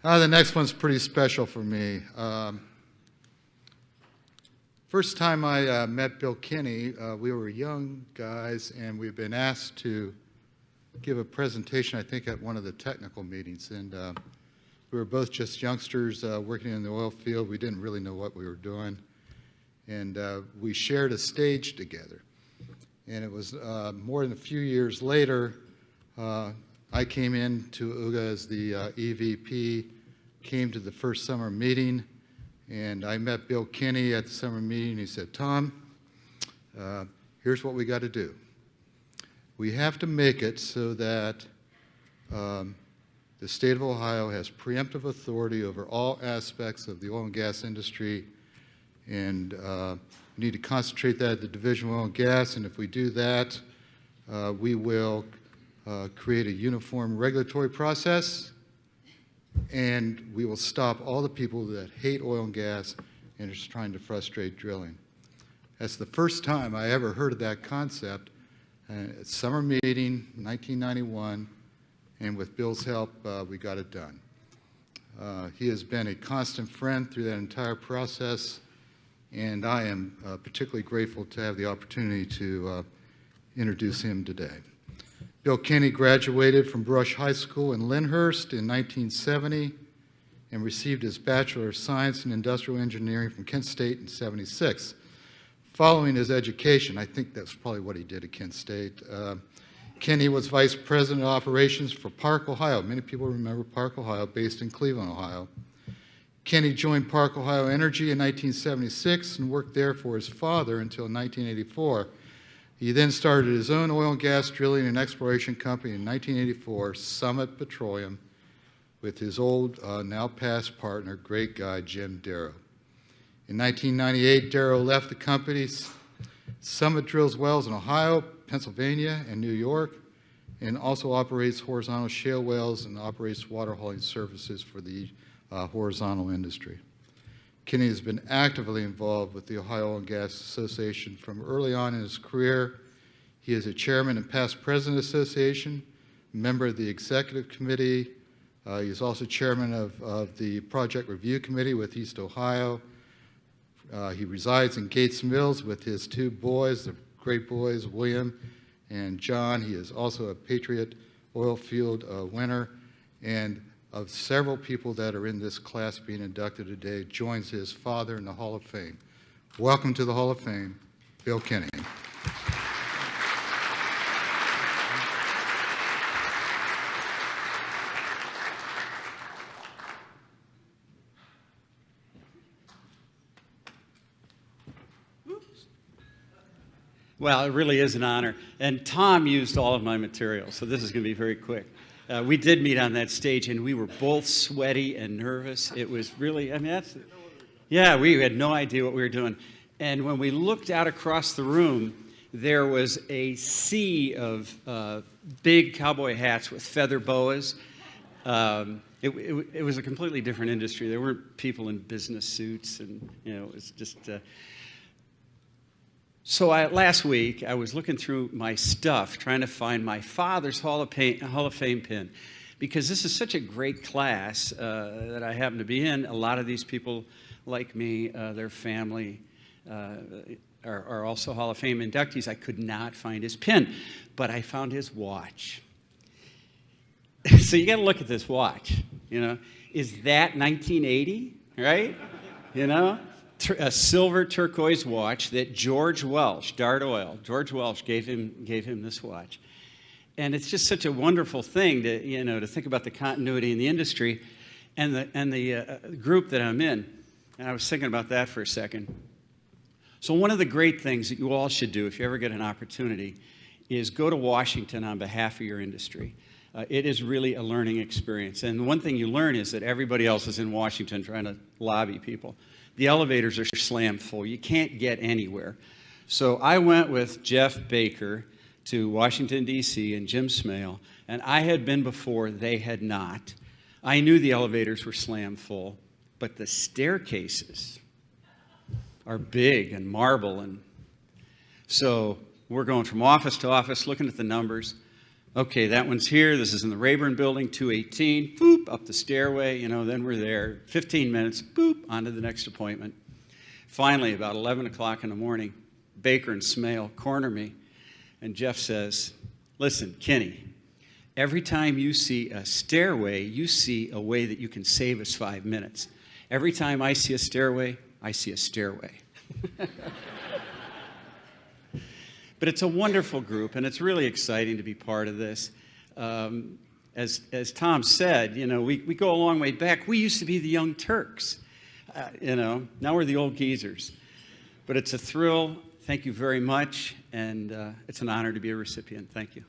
The next one's pretty special for me. First time I met Bill Kinney, we were young guys, and we've been asked to give a presentation, I think, at one of the technical meetings. And we were both just youngsters working in the oil field. We didn't really know what we were doing. And we shared a stage together. And it was more than a few years later, I came in to OOGA as the EVP, came to the first summer meeting, and I met Bill Kinney at the summer meeting. He said, "Tom, here's what we got to do. We have to make it so that the state of Ohio has preemptive authority over all aspects of the oil and gas industry, and we need to concentrate that at the Division of Oil and Gas, and if we do that, we will create a uniform regulatory process, and we will stop all the people that hate oil and gas and are just trying to frustrate drilling." That's the first time I ever heard of that concept. At summer meeting, 1991, and with Bill's help, we got it done. He has been a constant friend through that entire process, and I am particularly grateful to have the opportunity to introduce him today. Bill Kinney graduated from Brush High School in Lyndhurst in 1970 and received his Bachelor of Science in Industrial Engineering from Kent State in '76. Following his education, I think that's probably what he did at Kent State, Kinney was Vice President of Operations for Park, Ohio. Many people remember Park, Ohio, based in Cleveland, Ohio. Kinney joined Park, Ohio Energy in 1976 and worked there for his father until 1984. He then started his own oil and gas drilling and exploration company in 1984, Summit Petroleum, with his old, now past partner, great guy, Jim Darrow. In 1998, Darrow left the company. Summit drills wells in Ohio, Pennsylvania, and New York, and also operates horizontal shale wells and operates water hauling services for the horizontal industry. Kinney has been actively involved with the Ohio Oil and Gas Association from early on in his career. He is a chairman and past president of the association, member of the executive committee. He is also chairman of the project review committee with East Ohio. He resides in Gates Mills with his two boys, the great boys, William and John. He is also a Patriot oil field winner, and of several people that are in this class being inducted today, joins his father in the Hall of Fame. Welcome to the Hall of Fame, Bill Kinney. Well, it really is an honor. And Tom used all of my material, so this is going to be very quick. We did meet on that stage, and we were both sweaty and nervous. It was really, I mean, yeah, we had no idea what we were doing. And when we looked out across the room, there was a sea of big cowboy hats with feather boas. It was a completely different industry. There weren't people in business suits, and, you know, it was just... So last week, I was looking through my stuff, trying to find my father's Hall of Fame pin, because this is such a great class that I happen to be in. A lot of these people, like me, their family are also Hall of Fame inductees. I could not find his pin, but I found his watch. So you got to look at this watch. You know, is that 1980? Right? You know. A silver turquoise watch that George Welsh, Dart Oil, George Welsh gave him this watch. And it's just such a wonderful thing to, you know, to think about the continuity in the industry and the group that I'm in. And I was thinking about that for a second. So one of the great things that you all should do if you ever get an opportunity is go to Washington on behalf of your industry. It is really a learning experience. And one thing you learn is that everybody else is in Washington trying to lobby people. The elevators are slammed full. You can't get anywhere. So I went with Jeff Baker to Washington, D.C., and Jim Smale, and I had been before, they had not. I knew the elevators were slammed full, but the staircases are big and marble. And so we're going from office to office, looking at the numbers. Okay, that one's here. This is in the Rayburn Building, 218. Boop, up the stairway. Then we're there. 15 minutes. Boop, on to the next appointment. Finally, about 11 o'clock in the morning, Baker and Smale corner me, and Jeff says, listen, Kinney, every time you see a stairway, you see a way that you can save us 5 minutes. Every time I see a stairway, I see a stairway. But it's a wonderful group, and it's really exciting to be part of this. As Tom said, we go a long way back. We used to be the Young Turks. Now we're the old geezers. But it's a thrill. Thank you very much, and it's an honor to be a recipient. Thank you.